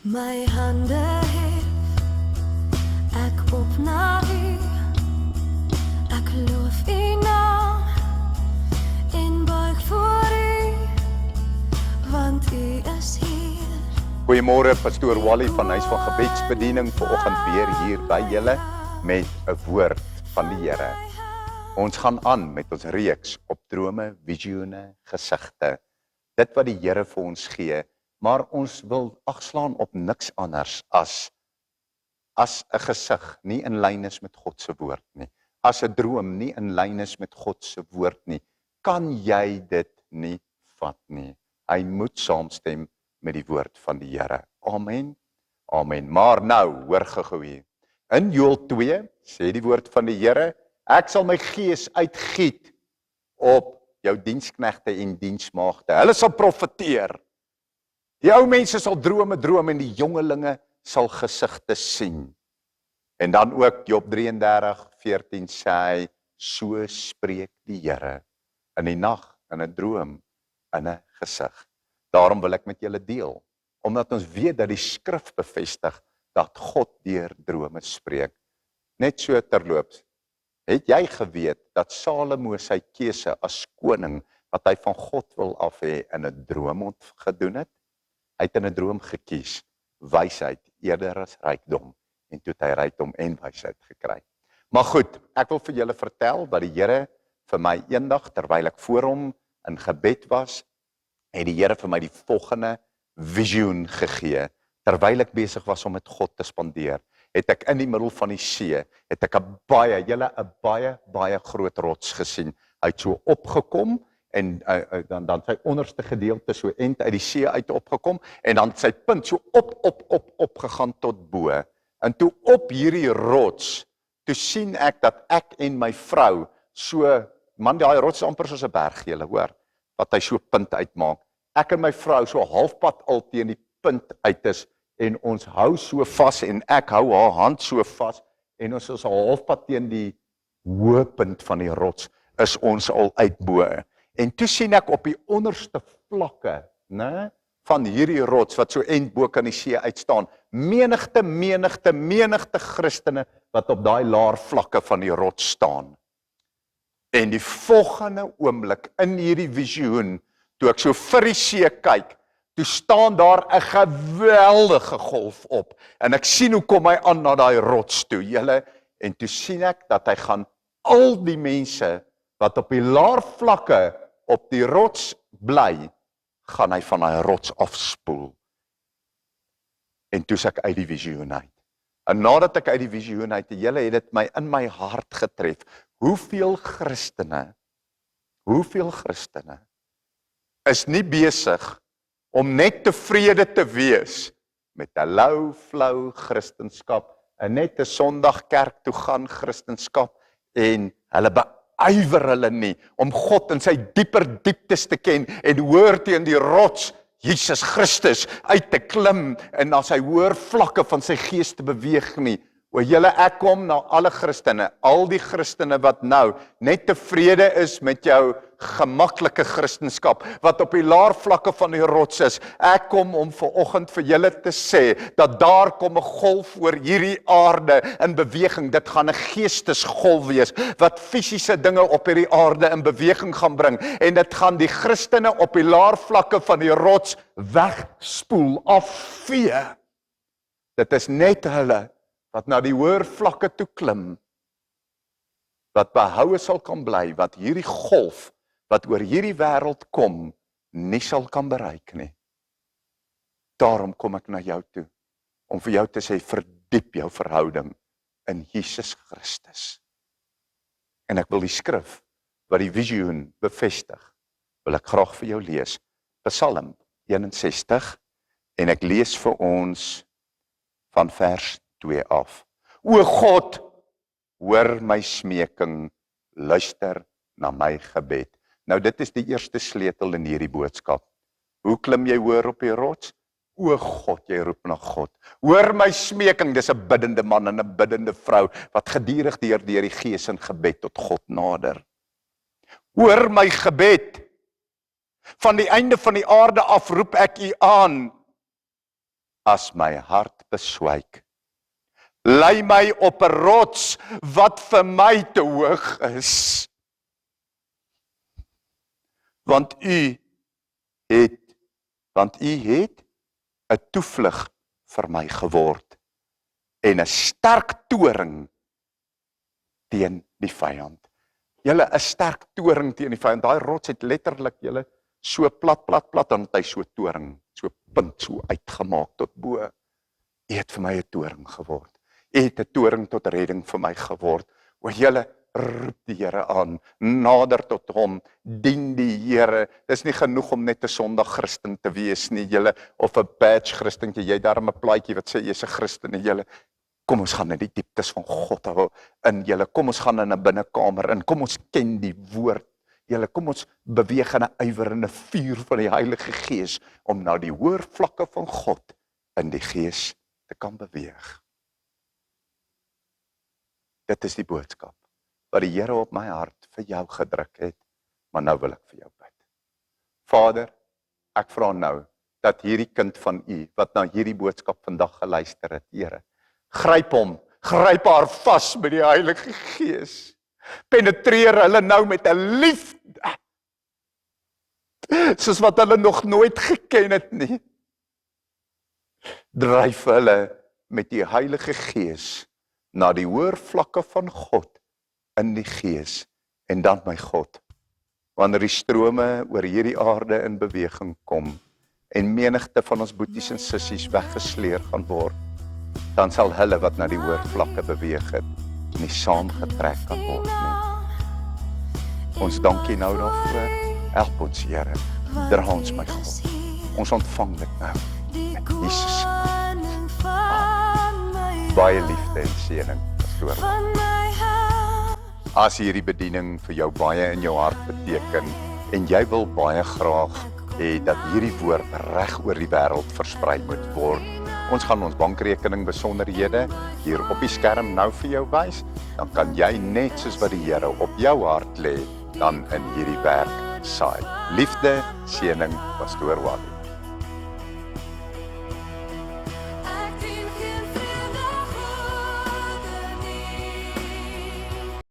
My hande hef ek op na u. Ek loof u naam en buig voor u, want u is hier. Goeiemôre, pastoor Wally van Huis van Gebedsbediening, vanoggend weer hier by julle met 'n woord van die Here. Ons gaan aan met ons reeks op drome, visioene, gesigte. Dit wat die Here vir ons gee, maar ons wil agslaan op niks anders as 'n gesig nie in lyn is met God se woord nie. As 'n droom nie in lyn is met God se woord nie, kan jy dit nie vat nie. Hy moet saamstem met die woord van die Here. Amen. Amen. Maar nou, hoor gou hier. In Joël 2 sê die woord van die Here, ek sal my gees uitgiet op jou diensknegte en diensmaagde. Hulle sal profeteer. Die ou mense sal drome droom en die jongelinge sal gesigte sien. En dan ook Job 33:14 sê hy, so spreek die Here in die nag, in 'n droom, in 'n gesig. Daarom wil ek met julle deel, omdat ons weet dat die skrif bevestig dat God deur drome spreek. Net so terloops, het jy geweet dat Salomo sy keuse as koning wat hy van God wil af hê in 'n droom gedoen het? Hy het in 'n droom gekies wysheid eerder as rykdom, en toe het hy rykdom en wysheid gekry. Maar goed, ek wil vir julle vertel wat die Here vir my eendag terwyl ek voor hom in gebed was, het die Here vir my die volgende visioen gegee. Terwyl ek besig was om met God te spandeer, het ek in die middel van die see, het ek 'n baie groot rots gesien. Hy het so opgekom en dan sy onderste gedeelte so end uit die see uit opgekom en dan sy punt so opgegaan tot bo. En toe op hierdie rots, toe sien ek dat ek en my vrou so, man, daai rots is amper soos 'n berg, julle hoor, wat hy so punt uitmaak. Ek en my vrou so halfpad al teen die punt uit is en ons hou so vas en ek hou haar hand so vas en ons is al halfpad teen die hoë punt van die rots is ons al uit bo. En toe sien ek op die onderste vlakke, né, van hierdie rots wat so end bo kan die see uitstaan, menigte Christene wat op daai laer vlakke van die rots staan. En die volgende oomblik in hierdie visioen, toe ek so vir die see kyk, toe staan daar 'n geweldige golf op. En ek sien hoe kom hy aan na daai rots toe, julle, en toe sien ek dat hy gaan al die mense wat op die laer vlakke op die rots bly, gaan hy van daai rots afspoel. En toe ek uit die visioen uit. En nadat ek uit die visioen uit, julle, het dit my in my hart getref. Hoeveel Christene is nie besig om net tevrede te wees met 'n lou, flou Christendom, en net 'n Sondag kerk toe gaan Christendom, en hulle beywer hulle nie om God in sy dieper dieptes te ken en hoor teen die rots Jesus Christus uit te klim en na sy hoër vlakke van sy gees te beweeg nie. O julle, ek kom na alle Christene, al die Christene wat nou net tevrede is met jou gemaklike Christendom, wat op die laer vlakke van die rots is. Ek kom om vanoggend vir julle te sê, dat daar kom 'n golf oor hierdie aarde in beweging. Dit gaan 'n geestesgolf wees, wat fisiese dinge op hierdie aarde in beweging gaan bring, en dit gaan die Christene op die laer vlakke van die rots wegspoel, afvee. Dit is net hulle wat na die hoër vlakke toe klim, wat behoue sal kan bly, wat hierdie golf, wat oor hierdie wêreld kom, nie sal kan bereik nie. Daarom kom ek na jou toe, om vir jou te sê, verdiep jou verhouding in Jesus Christus. En ek wil die skrif, wat die visioen bevestig, wil ek graag vir jou lees. Psalm 61, en ek lees vir ons van vers 2 af. O God, hoor my smeking, luister na my gebed. Nou dit is die eerste sleutel in hierdie boodskap. Hoe klim jy hoër op die rots? O God, jy roep na God. Hoor my smeking, dis 'n biddende man en 'n biddende vrou, wat gedurig deur die gees in gebed tot God nader. Hoor my gebed. Van die einde van die aarde af roep ek u aan. as my hart beswyk. Lei my op 'n rots wat vir my te hoog is. Want u het 'n toevlug vir my geword en 'n sterk toring teen die vyand. Julle, 'n sterk toring teen die vyand. Daai rots het letterlik julle so plat, dan het hy so toring, so punt, so uitgemaak tot bo. U het vir my 'n toring geword. U het 'n toring tot redding vir my geword. O julle, roep die Here aan, nader tot hom, dien die Here. Dis nie genoeg om net 'n Sondag Christen te wees nie, julle, of 'n badge Christentjie. Jy daarom 'n plaatjie wat sê jy's 'n Christen nie, julle. Kom ons gaan in die dieptes van God in, julle. Kom ons gaan in 'n binnekamer in. Kom ons ken die woord. Julle, kom ons beweeg in 'n ywer en 'n vuur van die Heilige Gees om na die hoër vlakke van God in die Gees te kan beweeg. Dit is die boodskap wat die Here op my hart vir jou gedruk het, maar nou wil ek vir jou bid. Vader, ek vra nou dat hierdie kind van u wat na hierdie boodskap vandag geluister het, Here, gryp hom, gryp haar vas met die Heilige Gees. Penetreer hulle nou met 'n liefde, soos wat hulle nog nooit geken het nie. Dryf hulle met die Heilige Gees na die hoër vlakke van God in die Gees. En dan, my God, wanneer die strome oor hierdie aarde in beweging kom en menigte van ons boeties en sissies weggesleer gaan word, dan sal hulle wat na die hoër vlakke beweeg het, nie saamgetrek kan word nie. Ons dankie nou daarvoor. Help ons, Here. Dra ons, my God. Ons ontvang dit nou. Jesus. Baie liefde en seëning. As hierdie bediening vir jou baie in jou hart beteken en jy wil baie graag hê dat hierdie woord reg oor die wêreld versprei moet word, ons gaan ons bankrekening besonderhede hier op die skerm nou vir jou wys, dan kan jy net soos wat die Here op jou hart lê, dan in hierdie werk saai. Liefde, seëning, Pastoor Wally.